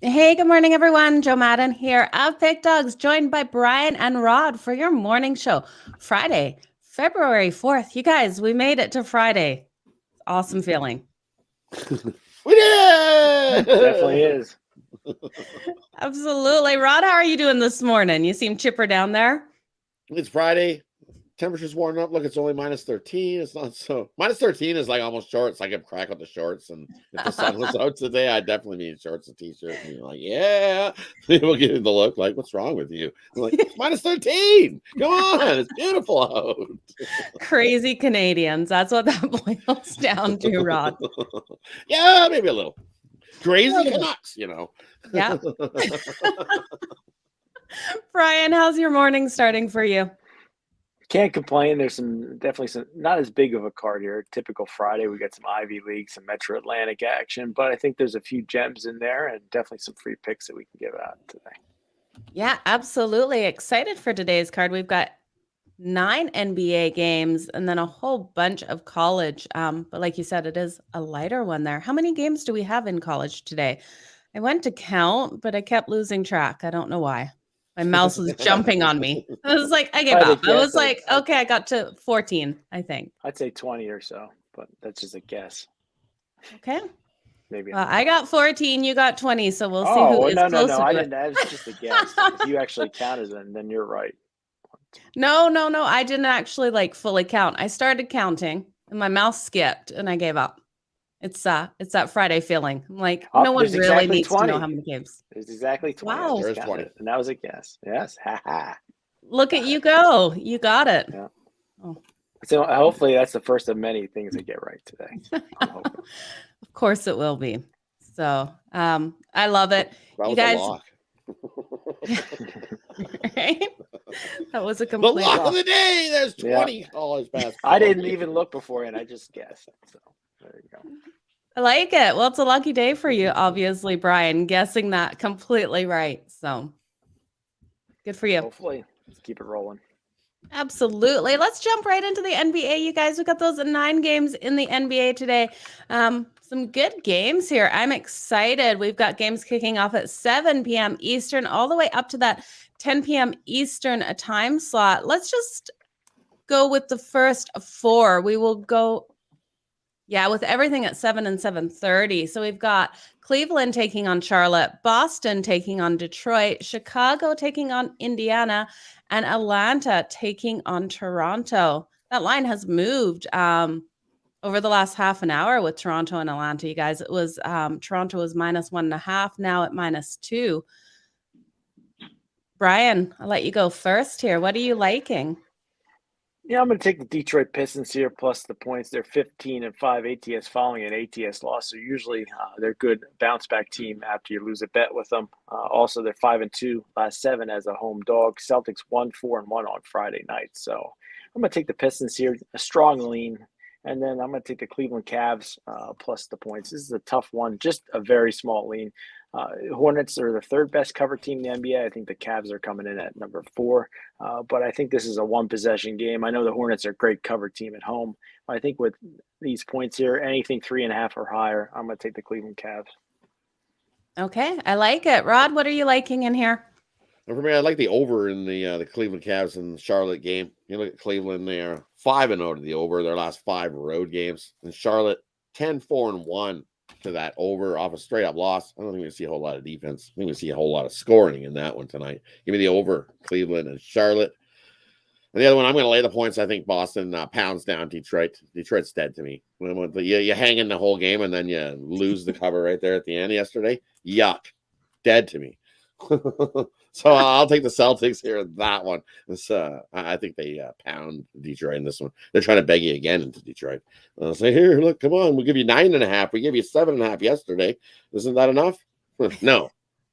Hey, good morning, everyone. Joe Madden here of PickDawgz, joined by Brian and Rod for your morning show. Friday, February 4th. You guys, we made it to Friday. Awesome feeling. We did! Definitely is. Absolutely. Rod, how are you doing this morning? You seem chipper down there. It's Friday. Temperature's warming up. Look, it's only minus 13. It's not so. Minus 13 is like almost shorts. I get crack with the shorts. And if the sun was out today, I'd definitely be in shorts and t-shirt. And you're like, yeah. People give you the look like, what's wrong with you? I'm like, it's minus 13. Come on. It's beautiful out. Crazy Canadians. That's what that boils down to, Rod. Yeah, maybe a little. Crazy Canucks, you know. Yeah. Brian, how's your morning starting for you? Can't complain. There's definitely some not as big of a card here. Typical Friday, we got some Ivy League, some Metro Atlantic action, but I think there's a few gems in there and definitely some free picks that we can give out today. Yeah, absolutely. Excited for today's card. We've got 9 NBA games and then a whole bunch of college. But like you said, it is a lighter one there. How many games do we have in college today? I went to count, but I kept losing track. I don't know why. My mouse was jumping on me. I was like, I gave up. I was like, okay, I got to 14, I think. I'd say 20 or so, but that's just a guess. Okay. Maybe. I got 14, you got 20, so we'll see who is no. closer I to didn't. That was just a guess. If you actually counted them, then you're right. No. I didn't actually like fully count. I started counting and my mouse skipped and I gave up. It's that Friday feeling. I'm like, no one really exactly needs 20. to know how many games. There's exactly 20. Wow. There is 20. And that was a guess. Yes. Look at you go. You got it. Yeah. Oh. So hopefully that's the first of many things I get right today. Of course it will be. So I love it. That you was guys. a lock. Right? That was a complete the lock of the day. There's 20 college basketball. I didn't even look beforehand. I just guessed. So there you go. I like it. Well, it's a lucky day for you, obviously, Brian, guessing that completely right. So good for you. Hopefully. Let's keep it rolling. Absolutely. Let's jump right into the NBA, you guys. We've got those 9 games in the NBA today. Some good games here. I'm excited. We've got games kicking off at 7 p.m. Eastern all the way up to that 10 p.m. Eastern time slot. Let's just go with the first 4. We will go, with everything at 7 and 7:30. So we've got Cleveland taking on Charlotte, Boston taking on Detroit, Chicago taking on Indiana, and Atlanta taking on Toronto. That line has moved over the last half an hour with Toronto and Atlanta, you guys. It was Toronto was -1.5, now at -2. Brian, I'll let you go first here. What are you liking? Yeah, I'm going to take the Detroit Pistons here plus the points. They're 15-5 ATS following an ATS loss. So usually they're a good bounce back team after you lose a bet with them. Also, they're 5-2 last 7 as a home dog. Celtics 1-4-1 on Friday night. So I'm going to take the Pistons here, a strong lean. And then I'm going to take the Cleveland Cavs plus the points. This is a tough one, just a very small lean. Hornets are the 3rd best cover team in the NBA. I think the Cavs are coming in at number 4. But I think this is a 1-possession game. I know the Hornets are a great cover team at home. I think with these points here, anything 3.5 or higher, I'm going to take the Cleveland Cavs. Okay, I like it. Rod, what are you liking in here? And for me, I like the over in the Cleveland Cavs and Charlotte game. You look at Cleveland, they are 5-0 to the over their last 5 road games. And Charlotte, 10-4-1 to that over off a straight-up loss. I don't think we see a whole lot of defense. I think we see a whole lot of scoring in that one tonight. Give me the over, Cleveland and Charlotte. And the other one, I'm going to lay the points. I think Boston pounds down Detroit. Detroit's dead to me. You hang in the whole game, and then you lose the cover right there at the end yesterday. Yuck. Dead to me. So I'll take the Celtics here in that one. I think they pound Detroit in this one. They're trying to beg you again into Detroit. I'll say, here, look, come on. We'll give you 9.5. We gave you 7.5 yesterday. Isn't that enough? No.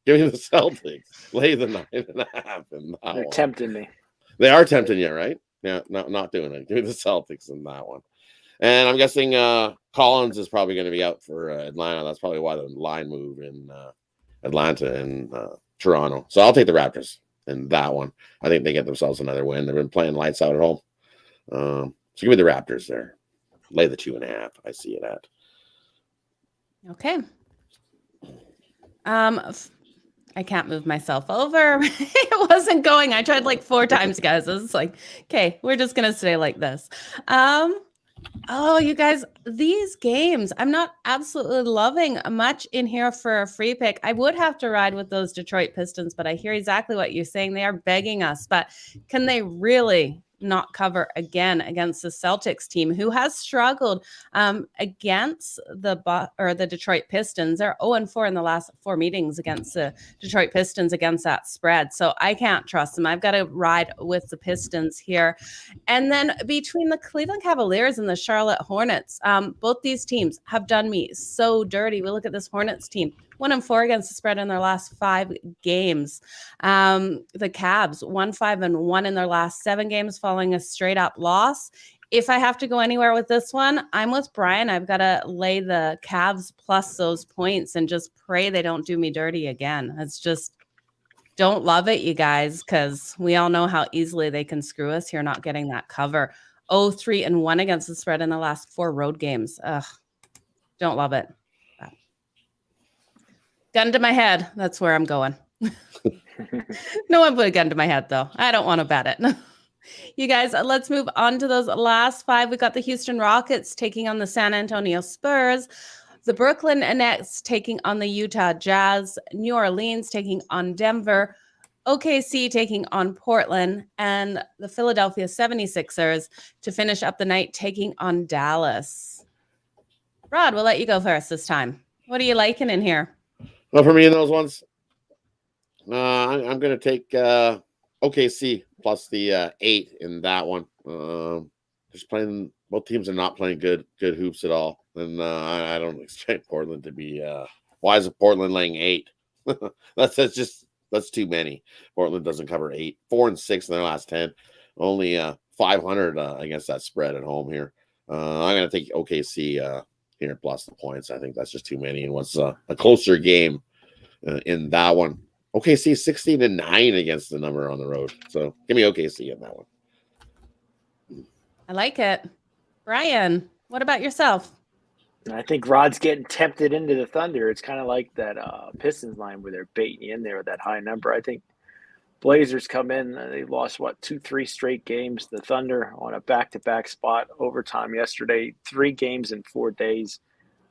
Give me the Celtics. Lay the 9.5. They're tempting me. They are tempting you, right? Yeah, no, not doing it. Give me the Celtics in that one. And I'm guessing Collins is probably going to be out for Atlanta. That's probably why the line move in Atlanta and Toronto. So I'll take the Raptors in that one. I think they get themselves another win. They've been playing lights out at home. So give me the Raptors there. Lay the 2.5. I see it at. Okay. I can't move myself over. It wasn't going. I tried like 4 times, guys. It's like, okay, we're just going to stay like this. Oh, you guys, these games, I'm not absolutely loving much in here for a free pick. I would have to ride with those Detroit Pistons, but I hear exactly what you're saying. They are begging us, but can they really not cover again against the Celtics team, who has struggled against the Detroit Pistons? They're 0-4 in the last 4 meetings against the Detroit Pistons against that spread. So I can't trust them. I've got to ride with the Pistons here. And then between the Cleveland Cavaliers and the Charlotte Hornets, both these teams have done me so dirty. We look at this Hornets team, 1-4 against the spread in their last 5 games. The Cavs, 1-5-1 in their last 7 games following a straight up loss. If I have to go anywhere with this one, I'm with Brian. I've got to lay the Cavs plus those points and just pray they don't do me dirty again. It's just, don't love it, you guys, because we all know how easily they can screw us here not getting that cover. 0-3-1 against the spread in the last 4 road games. Ugh, don't love it. Gun to my head. That's where I'm going. No one put a gun to my head, though. I don't want to bet it. You guys, let's move on to those last 5. We got the Houston Rockets taking on the San Antonio Spurs, the Brooklyn Nets taking on the Utah Jazz, New Orleans taking on Denver, OKC taking on Portland, and the Philadelphia 76ers to finish up the night taking on Dallas. Rod, we'll let you go first this time. What are you liking in here? Well, for me in those ones, I'm going to take OKC plus the 8 in that one. Just playing, both teams are not playing good hoops at all, and I don't expect Portland to be. Why is Portland laying 8? That's too many. Portland doesn't cover 8. 4-6 in their last 10. Only 500 against that spread at home here. I'm going to take OKC here plus the points. I think that's just too many. And what's a closer game in that one? OKC 16-9 against the number on the road. So give me OKC in that one. I like it. Brian, what about yourself? I think Rod's getting tempted into the Thunder. It's kind of like that Pistons line where they're baiting you in there with that high number. I think Blazers come in. They lost, 2-3 straight games. The Thunder on a back-to-back spot overtime yesterday. 3 games in 4 days.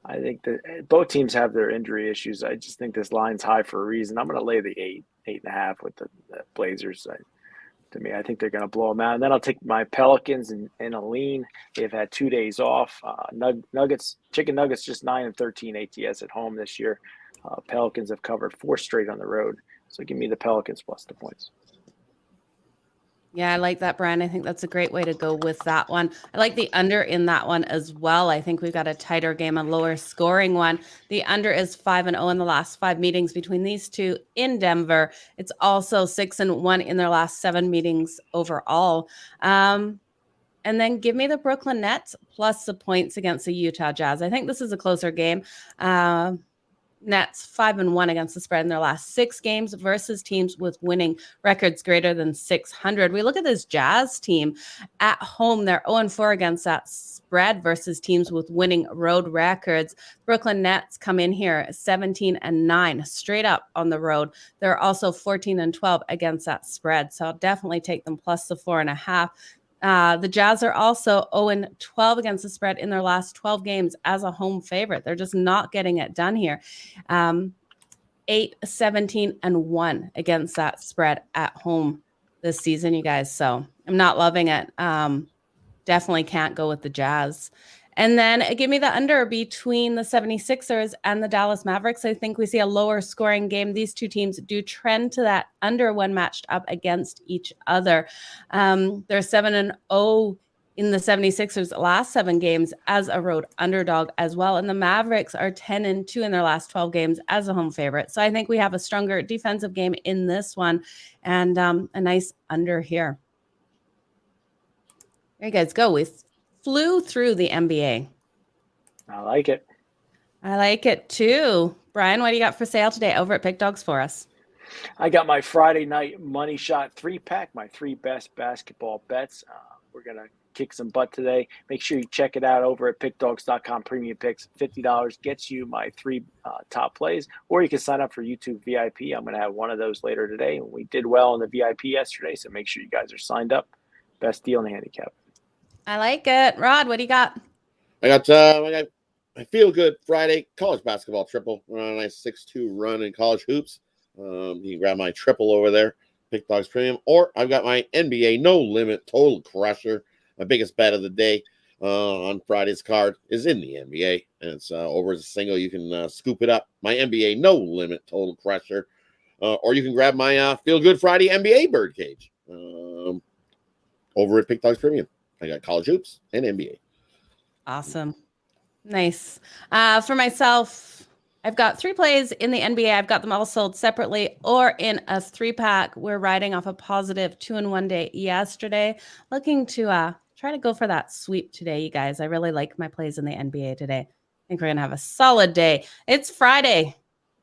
I think that both teams have their injury issues. I just think this line's high for a reason. I'm going to lay the 8.5 with the Blazers. To me, I think they're going to blow them out. And then I'll take my Pelicans in a lean. They've had 2 days off. Chicken Nuggets just 9-13 ATS at home this year. Pelicans have covered 4 straight on the road. So give me the Pelicans plus the points. Yeah, I like that, Brian. I think that's a great way to go with that one. I like the under in that one as well. I think we've got a tighter game, a lower scoring one. The under is 5-0 in the last 5 meetings between these two in Denver. It's also 6-1 in their last 7 meetings overall. And then give me the Brooklyn Nets plus the points against the Utah Jazz. I think this is a closer game. Nets 5-1 against the spread in their last 6 games versus teams with winning records greater than 600. We look at this Jazz team at home. They're 0-4 against that spread versus teams with winning road records. Brooklyn Nets come in here 17-9 straight up on the road. They're also 14-12 against that spread. So I'll definitely take them plus the 4.5. The Jazz are also 0-12 against the spread in their last 12 games as a home favorite. They're just not getting it done here. 8-17-1 against that spread at home this season, you guys. So I'm not loving it. Definitely can't go with the Jazz. And then give me the under between the 76ers and the Dallas Mavericks. I think we see a lower scoring game. These two teams do trend to that under when matched up against each other. They're 7-0 in the 76ers last 7 games as a road underdog as well. And the Mavericks are 10-2 in their last 12 games as a home favorite. So I think we have a stronger defensive game in this one and a nice under here. There you guys go. We flew through the NBA. I like it. I like it too. Brian, what do you got for sale today over at PickDawgz for us? I got my Friday night money shot 3-pack, my 3 best basketball bets. We're going to kick some butt today. Make sure you check it out over at PickDawgz.com. Premium picks, $50 gets you my 3 top plays, or you can sign up for YouTube VIP. I'm going to have one of those later today. We did well in the VIP yesterday, so make sure you guys are signed up. Best deal in the handicap. I like it. Rod, what do you got? I got I feel good Friday college basketball triple. We're on a nice 6-2 run in college hoops. You can grab my triple over there, PickDawgz Premium, or I've got my NBA no limit total crusher. My biggest bet of the day on Friday's card is in the NBA, and it's over as a single. You can scoop it up. My NBA no limit total crusher, or you can grab my Feel Good Friday NBA birdcage over at PickDawgz Premium. I got college hoops and NBA. Awesome. Nice. For myself, I've got 3 plays in the NBA. I've got them all sold separately or in a 3-pack. We're riding off a positive 2-in-1 day yesterday. Looking to try to go for that sweep today, you guys. I really like my plays in the NBA today. I think we're going to have a solid day. It's Friday.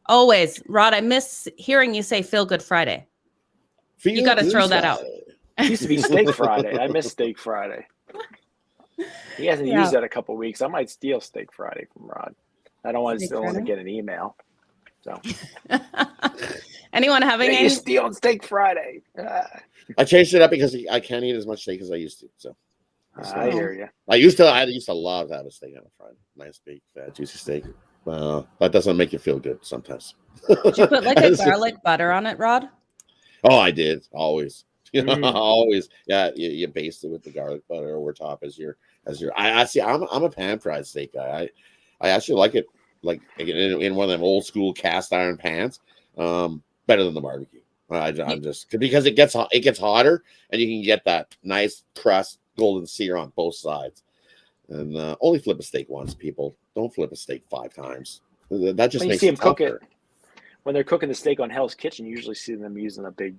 Always. Rod, I miss hearing you say Feel Good Friday. You got to throw that out. It used to be Steak Friday. I miss Steak Friday. He hasn't used that a couple weeks. I might steal Steak Friday from Rod. I don't want to get an email. So, anyone having any? You're stealing Steak Friday. I changed it up because I can't eat as much steak as I used to. So I hear you. I used to love to have a steak on a Friday. Nice big, fat, juicy steak. That doesn't make you feel good sometimes. Did you put like a garlic butter on it, Rod? Oh, I did always. Always. Yeah, you baste it with the garlic butter over top as your. I see. I'm a pan fried steak guy. I actually like it like in one of them old school cast iron pans. Better than the barbecue. I'm just because it gets hotter and you can get that nice crust golden sear on both sides. And only flip a steak once, people. Don't flip a steak 5 times. That just makes you see them cook it. When they're cooking the steak on Hell's Kitchen, you usually see them using a big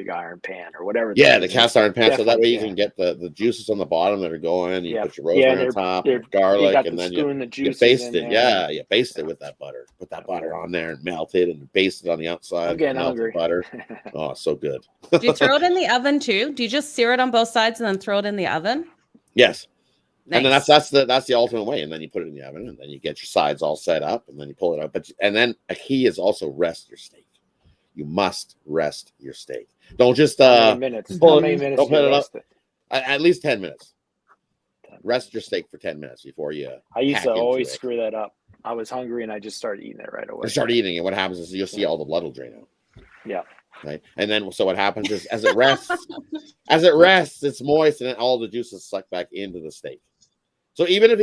iron pan or whatever. Yeah, the cast iron pan. So that way you can get the juices on the bottom that are going. You put your rosemary on top, garlic, and then you baste it. Yeah, you baste it with that butter. Put that butter on there and melt it and baste it on the outside. I'm getting hungry. Butter. Oh, so good. Do you throw it in the oven too? Do you just sear it on both sides and then throw it in the oven? Yes. Nice. And then that's the ultimate way. And then you put it in the oven, and then you get your sides all set up, and then you pull it out. And then a key is also rest your steak. You must rest your steak. Don't just minutes. Pull many it, minutes don't put it up. It? At least 10 minutes. Rest your steak for 10 minutes before you. I used to always screw that up. I was hungry and I just started eating it right away. You start eating it. What happens is you'll see all the blood will drain out. Yeah. Right. And then so what happens is as it rests, it's moist, and then all the juices suck back into the steak. So even if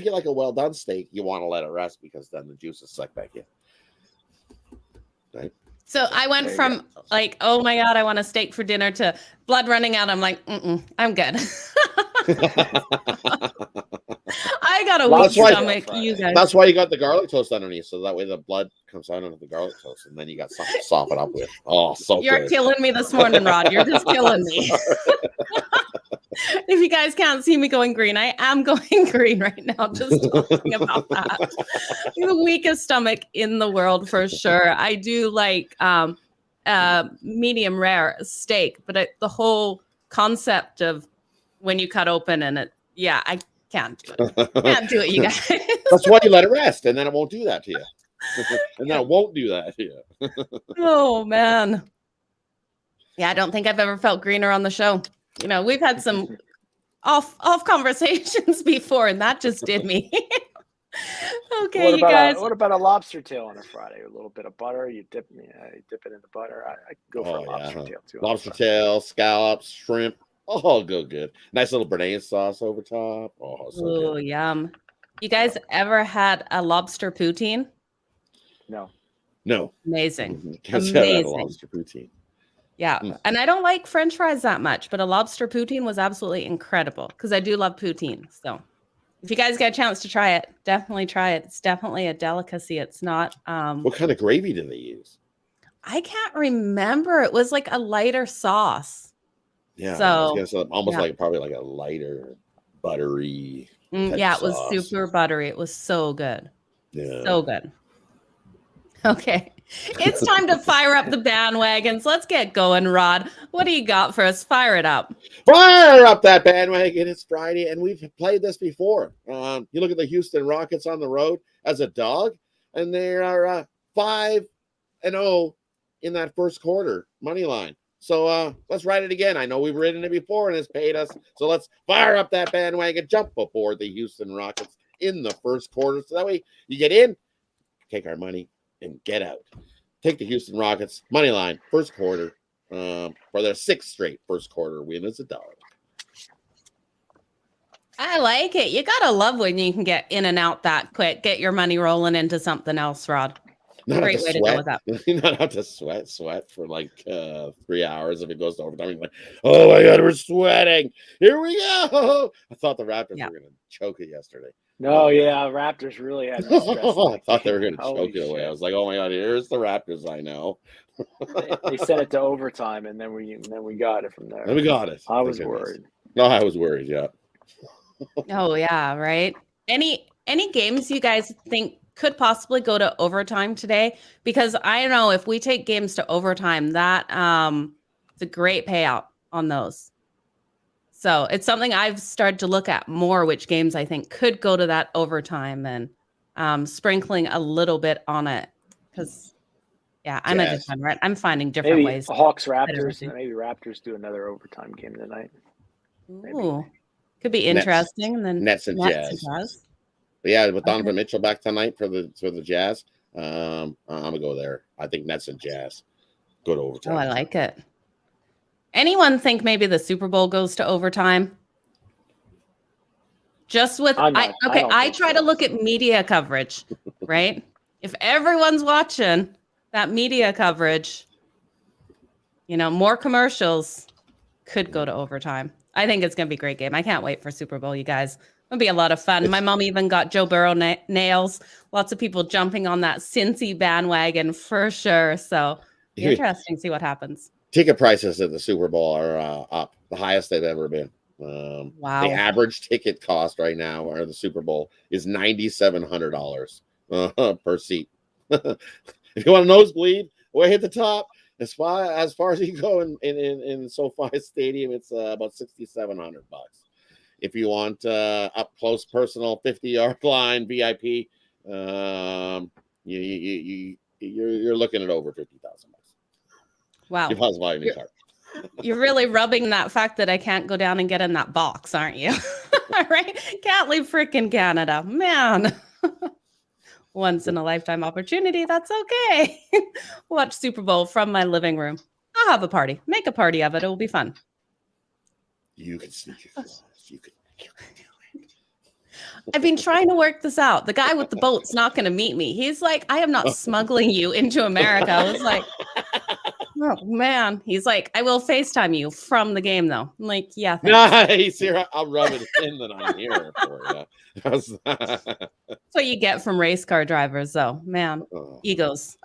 you like a well done steak, you want to let it rest because then the juices suck back in. Right. So I went from like, oh my God, I want a steak for dinner to blood running out. I'm like, I'm good. I got a weak stomach. You guys. That's why you got the garlic toast underneath, so that way the blood comes out under the garlic toast, and then you got something to soften up with. Oh, so You're good. killing me this morning, Rod. You're just killing me. If you guys can't see me going green, I am going green right now just talking about that. The weakest stomach in the world for sure. I do like medium rare steak, but the whole concept of when you cut open and I can't do it. Can't do it, you guys. That's why you let it rest, and then it won't do that to you. And then it won't do that to you. Oh man. Yeah, I don't think I've ever felt greener on the show. You know, we've had some off conversations before, and that just did me. Okay, you guys. What about a lobster tail on a Friday? A little bit of butter. You dip it in the butter. I go for a lobster tail too. Lobster tail, scallops, shrimp. Oh, good. Nice little béarnaise sauce over top. Oh, so good. Yum. You guys ever had a lobster poutine? No. Amazing. Amazing. Lobster poutine. Yeah. And I don't like French fries that much, but a lobster poutine was absolutely incredible because I do love poutine. So if you guys get a chance to try it, definitely try it. It's definitely a delicacy. It's not. What kind of gravy do they use? I can't remember. It was like a lighter sauce. Yeah. So I was gonna say almost like probably like a lighter, buttery. Yeah, it was super buttery. It was so good. Yeah. So good. Okay. It's time to fire up the bandwagons. Let's get going, Rod. What do you got for us? Fire it up. Fire up that bandwagon. It's Friday, and we've played this before. You look at the Houston Rockets on the road as a dog, and they are 5-0 in that first quarter money line. So let's ride it again. I know we've ridden it before, and it's paid us. So let's fire up that bandwagon, jump aboard the Houston Rockets in the first quarter. So that way you get in, take our money, and get out. Take the Houston Rockets money line first quarter for their 6th straight first quarter win as a dog. I like it. You gotta love when you can get in and out that quick. Get your money rolling into something else, Rod. Great way to go with that. You not have to sweat for like 3 hours if it goes to overtime. You're like, oh my God, we're sweating. Here we go. I thought the Raptors were going to choke it yesterday. No, Raptors really had me stressed. I thought they were going to choke it away. I was like, oh my God, here's the Raptors I know. They sent it to overtime, and then we got it from there. And we got it. I was worried. No, I was worried, yeah. Oh, yeah, right. Any games you guys think could possibly go to overtime today? Because I know if we take games to overtime, that it's a great payout on those. So it's something I've started to look at more, which games I think could go to that overtime, and sprinkling a little bit on it. Because, I'm a degenerate. I'm finding different ways. Hawks, Raptors, and maybe Raptors do another overtime game tonight. Ooh, could be interesting. And then Nets and Jazz. But yeah, with Donovan Mitchell back tonight for the Jazz, I'm gonna go there. I think Nets and Jazz go to overtime. Oh, I like it. Anyone think maybe the Super Bowl goes to overtime? Just with I try to look at media coverage, right? If everyone's watching that media coverage, more commercials could go to overtime. I think it's gonna be a great game. I can't wait for Super Bowl, you guys. It'll be a lot of fun. My mom even got Joe Burrow nails. Lots of people jumping on that Cincy bandwagon for sure. So interesting to see what happens. Ticket prices at the Super Bowl are up, the highest they've ever been. Wow. The average ticket cost right now or the Super Bowl is $9,700 per seat. If you want a nosebleed, way at the top, as far as you go in SoFi Stadium, it's about $6,700. If you want up close, personal, 50-yard line VIP, you're looking at over $50,000. Wow. You're really rubbing that fact that I can't go down and get in that box, aren't you? Right? Can't leave freaking Canada. Man. Once in a lifetime opportunity. That's okay. Watch Super Bowl from my living room. I'll have a party. Make a party of it. It will be fun. You can sneak your claws. You can do it. I've been trying to work this out. The guy with the boat's not going to meet me. He's like, I am not smuggling you into America. I was like, oh, man. He's like, I will FaceTime you from the game, though. I'm like, yeah, thanks. Nice. Here, I'll rub it in that I'm here for you. That's what you get from race car drivers, though. Man, egos.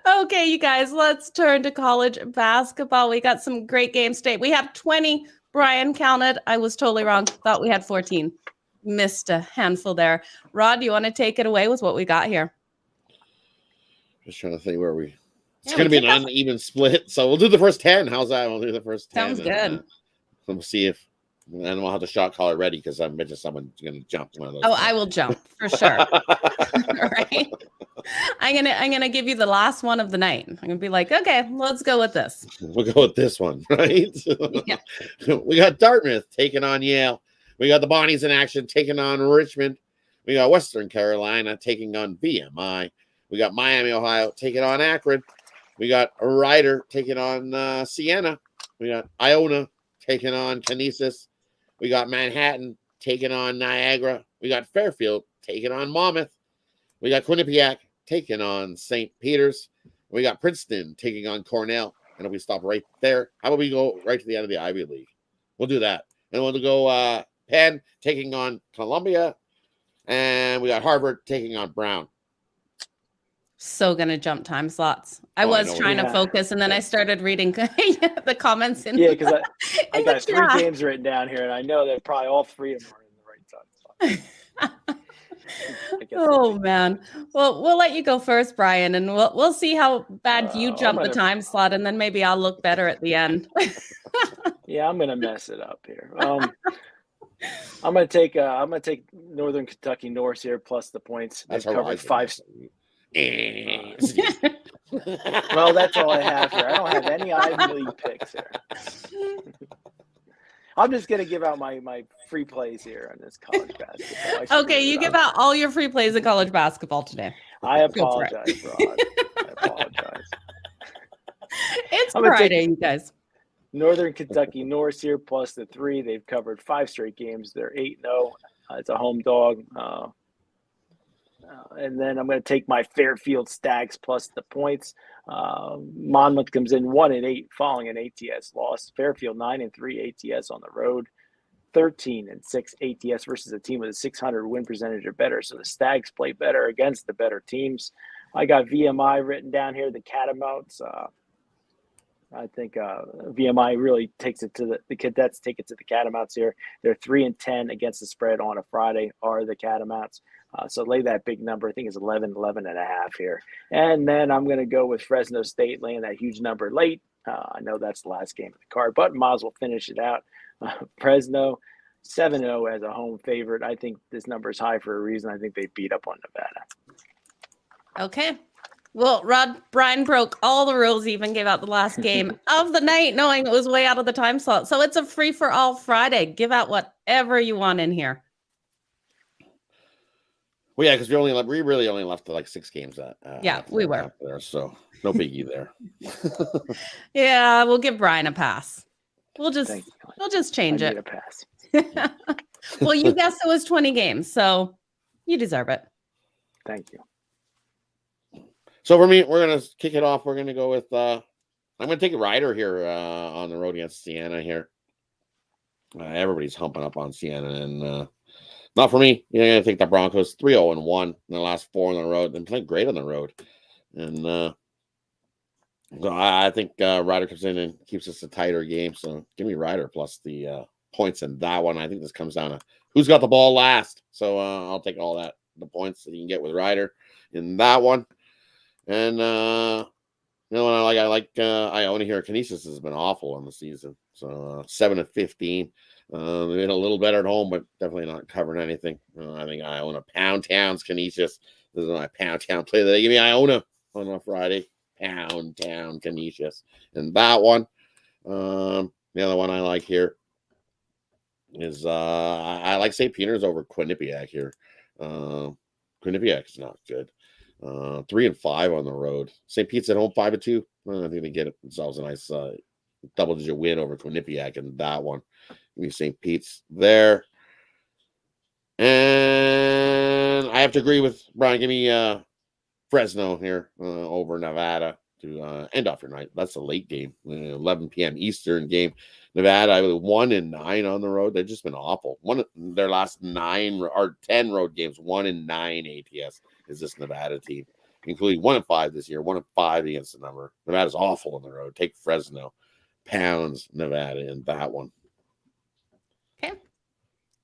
Okay, you guys, let's turn to college basketball. We got some great games today. We have 20. Brian counted. I was totally wrong. Thought we had 14. Missed a handful there. Rod, do you want to take it away with what we got here? Just trying to think where we... It's going to be an uneven split, so we'll do the first 10. How's that? We'll do the first 10. Sounds good. We'll see if... And we'll have the shot caller ready because I bet someone's going to jump one of those. Oh, I will jump for sure. All right. I'm gonna give you the last one of the night. I'm gonna be like, okay, let's go with this. We'll go with this one, right? Yeah. We got Dartmouth taking on Yale. We got the Bonnies in action taking on Richmond. We got Western Carolina taking on VMI. We got Miami, Ohio taking on Akron. We got Ryder taking on Siena. We got Iona taking on Canisius. We got Manhattan taking on Niagara. We got Fairfield taking on Monmouth. We got Quinnipiac taking on St. Peter's. We got Princeton taking on Cornell. And if we stop right there, how about we go right to the end of the Ivy League? We'll do that. And we'll go Penn taking on Columbia. And we got Harvard taking on Brown. So going to jump time slots. I was trying to focus, and then I started reading the comments. Because I got 3 games written down here, and I know that probably all 3 of them are in the right time. Oh man. Well, we'll let you go first, Brian, and we'll see how bad you jump the gonna- time slot, and then maybe I'll look better at the end. Yeah, I'm gonna mess it up here. I'm gonna take Northern Kentucky Norse here plus the points. They've That's covered Horizon. 5. Well, that's all I have here. I don't have any Ivy League picks here. I'm just gonna give out my free plays here on this college basketball. Okay, you give out all your free plays in college basketball today. I apologize, Rod. I apologize. It's I'm gonna Friday, you guys. Northern Kentucky Norse here plus the 3. They've covered 5 straight games. They're 8-0. It's a home dog. And then I'm going to take my Fairfield Stags plus the points. Monmouth comes in 1-8 following an ATS loss. Fairfield 9-3 ATS on the road. 13-6 ATS versus a team with a 600 win percentage or better. So the Stags play better against the better teams. I got VMI written down here, the Catamounts. I think VMI really takes it to the Cadets take it to the Catamounts here. They're 3-10 against the spread on a Friday, are the Catamounts. So lay that big number. I think it's 11 and a half here. And then I'm going to go with Fresno State laying that huge number late. I know that's the last game of the card, but might as well finish it out. Fresno 7-0 as a home favorite. I think this number is high for a reason. I think they beat up on Nevada. Okay. Well, Brian broke all the rules, even gave out the last game of the night, knowing it was way out of the time slot. So it's a free-for-all Friday. Give out whatever you want in here. Well, yeah, because we really only left like 6 games. Yeah, we were there, so no biggie there. Yeah, we'll give Brian a pass. We'll just change I it. need a pass. Well, you guessed it was 20 games, so you deserve it. Thank you. So for me, we're gonna kick it off. We're gonna go with I'm gonna take a rider here on the road against Siena here. Everybody's humping up on Siena, and not for me. You're gonna take the Broncos 3-0-1 in the last 4 on the road. They're playing great on the road, and so I think Ryder comes in and keeps us a tighter game. So give me Ryder plus the points in that one. I think this comes down to who's got the ball last. So I'll take all the points that you can get with Ryder in that one. And you know, I like Iona here. Canisius has been awful on the season. So 7-15. They did a little better at home, but definitely not covering anything. I think Iona Pound Town's Canisius. This is my Pound Town play. They give me Iona on a Friday. Pound Town Canisius. And that one. The other one I like here is I like St. Peter's over Quinnipiac here. Quinnipiac is not good. 3-5 on the road. St. Pete's at home 5-2. I think they get themselves a nice double-digit win over Quinnipiac in that one. Give me St. Pete's there. And I have to agree with Brian. Give me Fresno here over Nevada to end off your night. That's a late game, 11 p.m. Eastern game. Nevada 1-9 on the road. They've just been awful. Their last 9 or 10 road games, 1-9 ATS is this Nevada team, including 1-5 this year, 1-5 against the number. Nevada's awful on the road. Take Fresno, pounds Nevada in that one. Okay.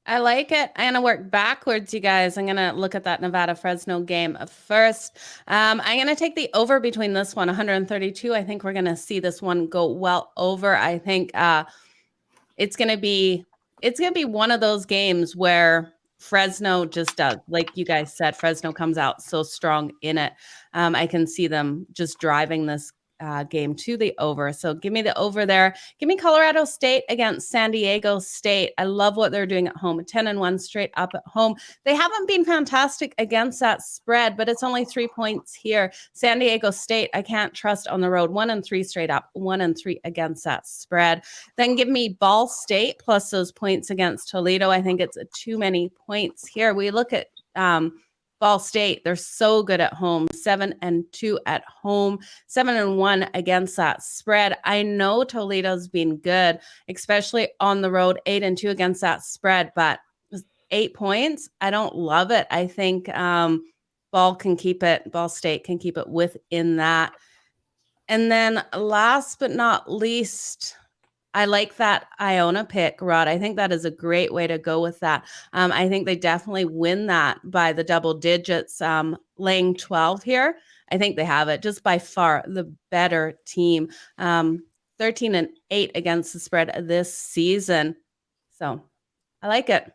I like it. I'm going to work backwards, you guys. I'm going to look at that Nevada-Fresno game first. I'm going to take the over between this one, 132. I think we're going to see this one go well over. I think it's going to be one of those games where Fresno just does. Like you guys said, Fresno comes out so strong in it. I can see them just driving this game to the over. So give me the over there. Give me Colorado State against San Diego State. I love what they're doing at home. 10-1 straight up at home. They haven't been fantastic against that spread, but it's only 3 points here. San Diego State, I can't trust on the road. 1-3 straight up, 1-3 against that spread. Then give me Ball State plus those points against Toledo. I think it's too many points here. We look at Ball State, they're so good at home, 7-2 at home, 7-1 against that spread. I know Toledo's been good, especially on the road, 8-2 against that spread, but 8 points, I don't love it. I think Ball State can keep it within that. And then last but not least, I like that Iona pick, Rod. I think that is a great way to go with that. I think they definitely win that by the double digits, laying 12 here. I think they have it just by far the better team. 13-8 against the spread this season. So I like it.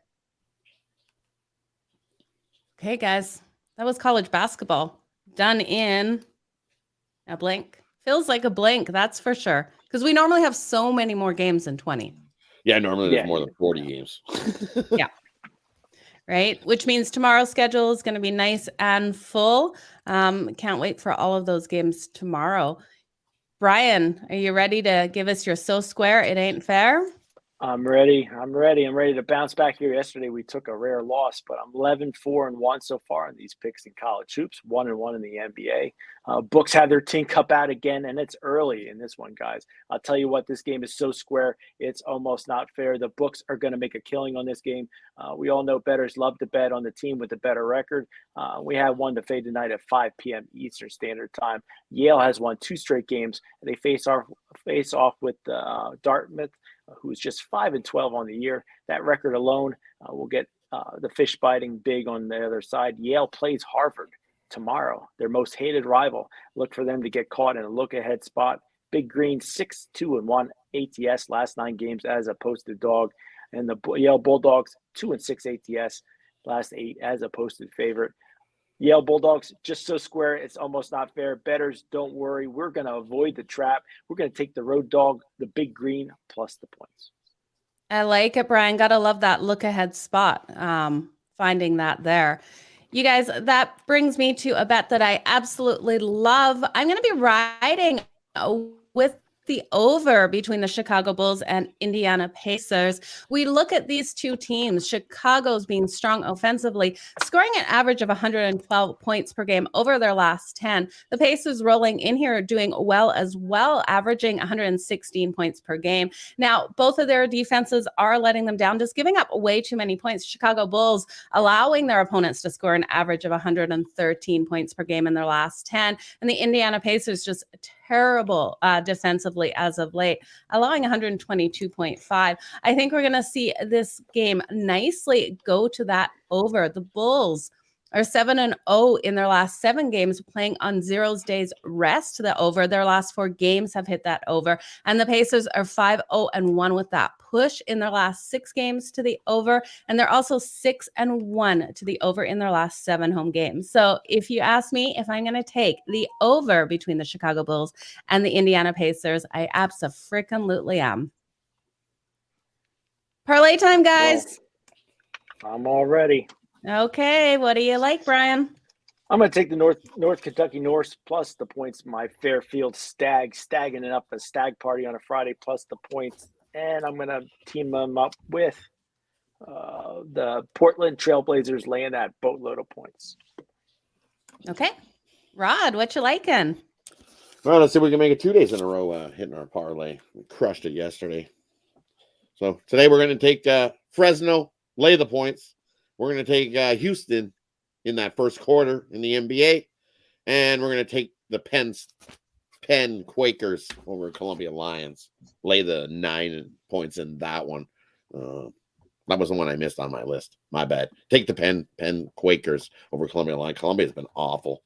Okay, guys, that was college basketball done in a blink. Feels like a blink, that's for sure. Because we normally have so many more games than 20. Yeah, normally there's more than 40 games. Yeah. Right. Which means tomorrow's schedule is going to be nice and full. Can't wait for all of those games tomorrow. Brian, are you ready to give us your so square it ain't fair? I'm ready. I'm ready to bounce back here. Yesterday we took a rare loss, but I'm 11-4-1 so far in these picks in college hoops, 1-1 in the NBA. Books had their tin cup out again, and it's early in this one, guys. I'll tell you what, this game is so square, it's almost not fair. The books are going to make a killing on this game. We all know bettors love to bet on the team with the better record. We have one to fade tonight at 5 p.m. Eastern Standard Time. Yale has won 2 straight games. They face off with Dartmouth, who's just 5-12 on the year. That record alone will get the fish biting big on the other side. Yale plays Harvard tomorrow, their most hated rival. Look for them to get caught in a look-ahead spot. Big Green 6-2-1 ATS last 9 games as a posted dog, and the Yale Bulldogs 2-6 ATS last 8 as a posted favorite. Yale Bulldogs, just so square, it's almost not fair. Bettors, don't worry. We're going to avoid the trap. We're going to take the road dog, the Big Green, plus the points. I like it, Brian. Gotta love that look ahead spot. Finding that there. You guys, that brings me to a bet that I absolutely love. I'm going to be riding with the over between the Chicago Bulls and Indiana Pacers. We look at these two teams, Chicago's being strong offensively, scoring an average of 112 points per game over their last 10. The Pacers rolling in here doing well as well, averaging 116 points per game. Now, both of their defenses are letting them down, just giving up way too many points. Chicago Bulls allowing their opponents to score an average of 113 points per game in their last 10. And the Indiana Pacers just terrible defensively as of late, allowing 122.5. I think we're going to see this game nicely go to that over. The Bulls are 7-0 in their last 7 games, playing on 0's days rest to the over. Their last 4 games have hit that over. And the Pacers are 5-0-1 with that push in their last 6 games to the over. And they're also 6-1 to the over in their last 7 home games. So if you ask me if I'm going to take the over between the Chicago Bulls and the Indiana Pacers, I Abso'Frkin'lutley am. Parlay time, guys. Well, I'm all ready. Okay, what do you like, Brian? I'm going to take the North Kentucky Norse plus the points. My Fairfield stagging it up, a stag party on a Friday plus the points. And I'm going to team them up with the Portland Trailblazers laying that boatload of points. Okay. Rod, what you liking? Well, let's see if we can make it 2 days in a row hitting our parlay. We crushed it yesterday. So today we're going to take Fresno, lay the points. We're going to take Houston in that first quarter in the NBA. And we're going to take the Penn Quakers over Columbia Lions. Lay the 9 points in that one. That was the one I missed on my list. My bad. Take the Penn Quakers over Columbia Lions. Columbia's been awful.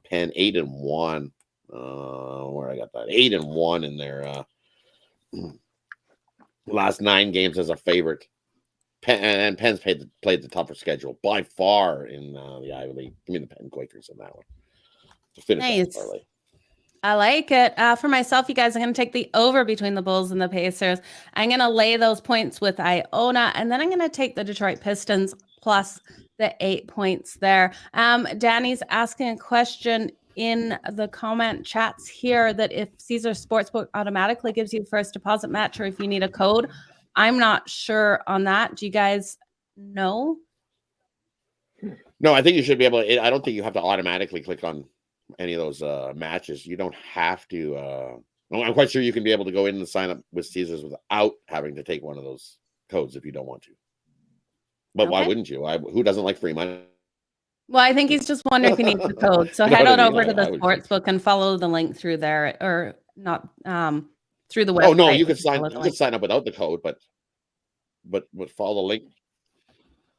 Penn 8-1. Where I got that? 8-1 in their last 9 games as a favorite. And Penn's played the tougher schedule by far in the Ivy League. Give me the Penn Quakers in that one. To finish nice. that parlay. I like it. For myself, you guys, I'm going to take the over between the Bulls and the Pacers. I'm going to lay those points with Iona, and then I'm going to take the Detroit Pistons plus the 8 points there. Danny's asking a question in the comment chats here that if Caesar Sportsbook automatically gives you first deposit match or if you need a code. I'm not sure on that. Do you guys know? No, I think you should be able to. I don't think you have to automatically click on any of those matches. You don't have to. I'm quite sure you can be able to go in and sign up with Caesars without having to take one of those codes if you don't want to. But Okay. Why wouldn't you? Who doesn't like free money? Well, I think he's just wondering if he needs the code. So head on over to the sportsbook and follow the link through there, or not. through the website. Oh no, you could follow the link. sign up without the code, but through the website. you could sign up without the code, but follow the link.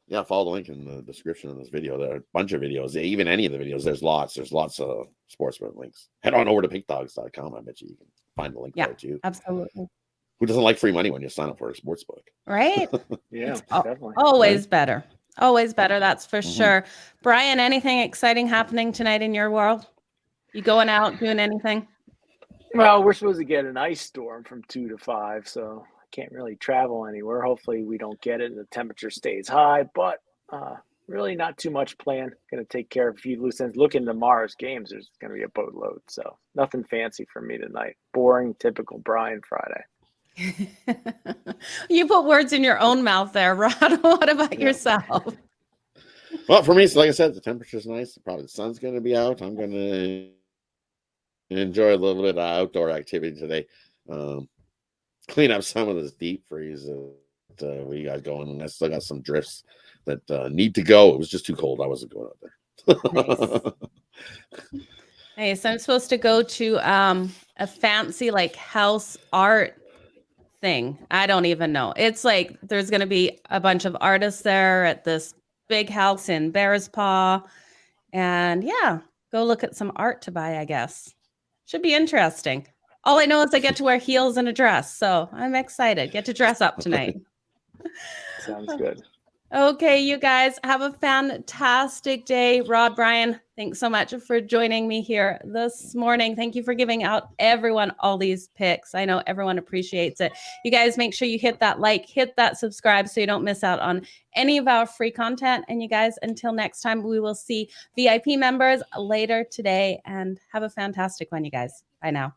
Yeah, follow the link in the description of this video. There are a bunch of videos, even any of the videos. There's lots of sportsbook links. Head on over to PickDawgz.com. I bet you can find the link there too. Absolutely. Who doesn't like free money when you sign up for a sportsbook? Right? Yeah, It's definitely. always better. Always better, that's for sure. Brian, anything exciting happening tonight in your world? You going out doing anything? Well, we're supposed to get an ice storm from 2 to 5, so I can't really travel anywhere. Hopefully we don't get it and the temperature stays high, but really not too much planned. Going to take care of a few loose ends. Look into tomorrow's games. There's going to be a boatload, so nothing fancy for me tonight. Boring, typical Brian Friday. You put words in your own mouth there, Rod. What about yourself? Well, for me, so like I said, the temperature's nice. Probably the sun's going to be out. I'm going to enjoy a little bit of outdoor activity today. Clean up some of this deep freeze that we got going. And I still got some drifts that need to go. It was just too cold. I wasn't going out there. Hey, so I'm supposed to go to a fancy like house art thing. I don't even know. It's like there's going to be a bunch of artists there at this big house in Bears Paw. And yeah, go look at some art to buy, I guess. Should be interesting. All I know is I get to wear heels and a dress. So I'm excited. Get to dress up tonight. Sounds good. Okay, you guys have a fantastic day. Rod, Brian, thanks so much for joining me here this morning. Thank you for giving out everyone all these picks. I know everyone appreciates it. You guys make sure you hit that like, hit that subscribe so you don't miss out on any of our free content. And you guys, until next time, we will see VIP members later today and have a fantastic one, you guys. Bye now.